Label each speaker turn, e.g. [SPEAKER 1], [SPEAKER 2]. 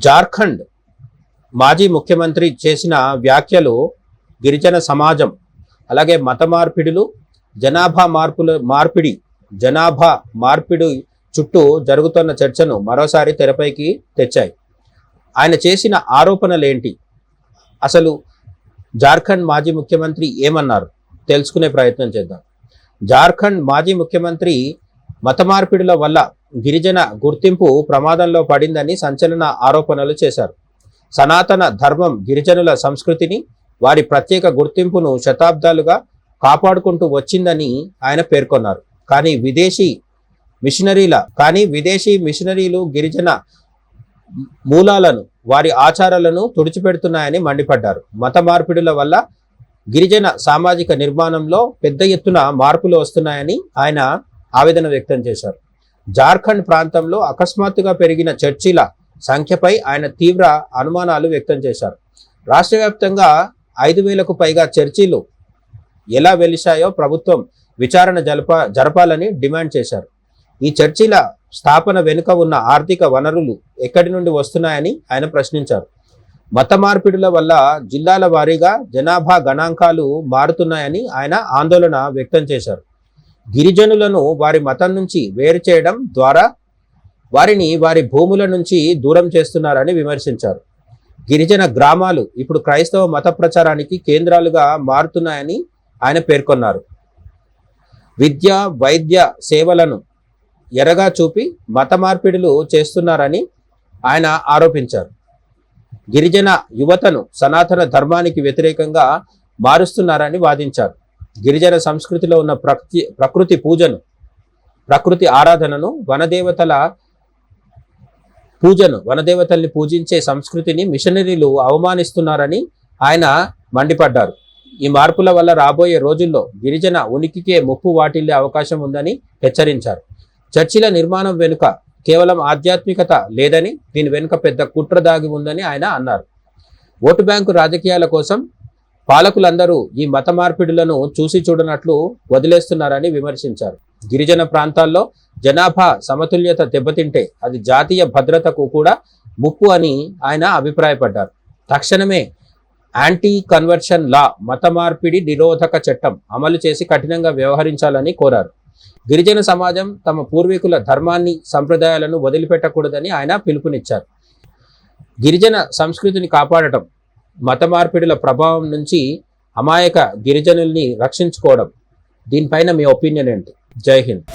[SPEAKER 1] జార్ఖండ్ మాజీ ముఖ్యమంత్రి చేసిన వ్యాఖ్యలు గిరిజన సమాజం అలాగే మత మార్పిడులు జనాభా మార్పిడి చుట్టూ జరుగుతున్న చర్చను మరోసారి తెరపైకి తెచ్చాయి. ఆయన చేసిన ఆరోపణలేంటి, అసలు జార్ఖండ్ మాజీ ముఖ్యమంత్రి ఏమన్నారు తెలుసుకునే ప్రయత్నం చేద్దాం. జార్ఖండ్ మాజీ ముఖ్యమంత్రి మత మార్పిడుల వల్ల గిరిజన గుర్తింపు ప్రమాదంలో పడిందని సంచలన ఆరోపణలు చేశారు. సనాతన ధర్మం గిరిజనుల సంస్కృతిని, వారి ప్రత్యేక గుర్తింపును శతాబ్దాలుగా కాపాడుకుంటూ వచ్చిందని ఆయన పేర్కొన్నారు. కానీ విదేశీ మిషనరీలు గిరిజన మూలాలను, వారి ఆచారాలను తుడిచిపెడుతున్నాయని మండిపడ్డారు. మత మార్పిడుల వల్ల గిరిజన సామాజిక నిర్మాణంలో పెద్ద ఎత్తున మార్పులు వస్తున్నాయని ఆయన ఆవేదన వ్యక్తం చేశారు. జార్ఖండ్ ప్రాంతంలో అకస్మాత్తుగా పెరిగిన చర్చిల సంఖ్యపై ఆయన తీవ్ర అనుమానాలు వ్యక్తం చేశారు. రాష్ట్ర వ్యాప్తంగా 5,000కు పైగా చర్చిలు ఎలా వెలిశాయో ప్రభుత్వం విచారణ జరపాలని డిమాండ్ చేశారు. ఈ చర్చిల స్థాపన వెనుక ఉన్న ఆర్థిక వనరులు ఎక్కడి నుండి వస్తున్నాయని ఆయన ప్రశ్నించారు. మత మార్పిడుల వల్ల జిల్లాల వారీగా జనాభా గణాంకాలు మారుతున్నాయని ఆయన ఆందోళన వ్యక్తం చేశారు. గిరిజనులను వారి మతం నుంచి వేరు చేయడం ద్వారా వారిని వారి భూముల నుంచి దూరం చేస్తున్నారని విమర్శించారు. గిరిజన గ్రామాలు ఇప్పుడు క్రైస్తవ మత ప్రచారానికి కేంద్రాలుగా మారుతున్నాయని ఆయన పేర్కొన్నారు. విద్య, వైద్య సేవలను ఎరగా చూపి మత మార్పిడులు చేస్తున్నారని ఆయన ఆరోపించారు. గిరిజన యువతను సనాతన ధర్మానికి వ్యతిరేకంగా మారుస్తున్నారని వాదించారు. గిరిజన సంస్కృతిలో ఉన్న ప్రకృతి పూజను, ప్రకృతి ఆరాధనను, వనదేవతల్ని పూజించే సంస్కృతిని మిషనరీలు అవమానిస్తున్నారని ఆయన మండిపడ్డారు. ఈ మార్పుల వల్ల రాబోయే రోజుల్లో గిరిజన ఉనికికే ముప్పు వాటిల్లే అవకాశం ఉందని హెచ్చరించారు. చర్చిల నిర్మాణం వెనుక కేవలం ఆధ్యాత్మికత లేదని, దీని వెనుక పెద్ద కుట్ర దాగి ఉందని ఆయన అన్నారు. ఓటు బ్యాంకు రాజకీయాల కోసం పాలకులందరూ ఈ మత మార్పిడులను చూసి చూడనట్లు వదిలేస్తున్నారని విమర్శించారు. గిరిజన ప్రాంతాల్లో జనాభా సమతుల్యత దెబ్బతింటే అది జాతీయ భద్రతకు కూడా ముప్పు అని ఆయన అభిప్రాయపడ్డారు. తక్షణమే యాంటీ కన్వర్షన్ లా, మత మార్పిడి నిరోధక చట్టం అమలు చేసి కఠినంగా వ్యవహరించాలని కోరారు. గిరిజన సమాజం తమ పూర్వీకుల ధర్మాన్ని, సంప్రదాయాలను వదిలిపెట్టకూడదని ఆయన పిలుపునిచ్చారు. గిరిజన సంస్కృతిని కాపాడటం, మత మార్పిడుల ప్రభావం నుంచి అమాయక గిరిజనుల్ని రక్షించుకోవడం, దీనిపైన మీ ఒపీనియన్ ఏంటి? జై హింద్.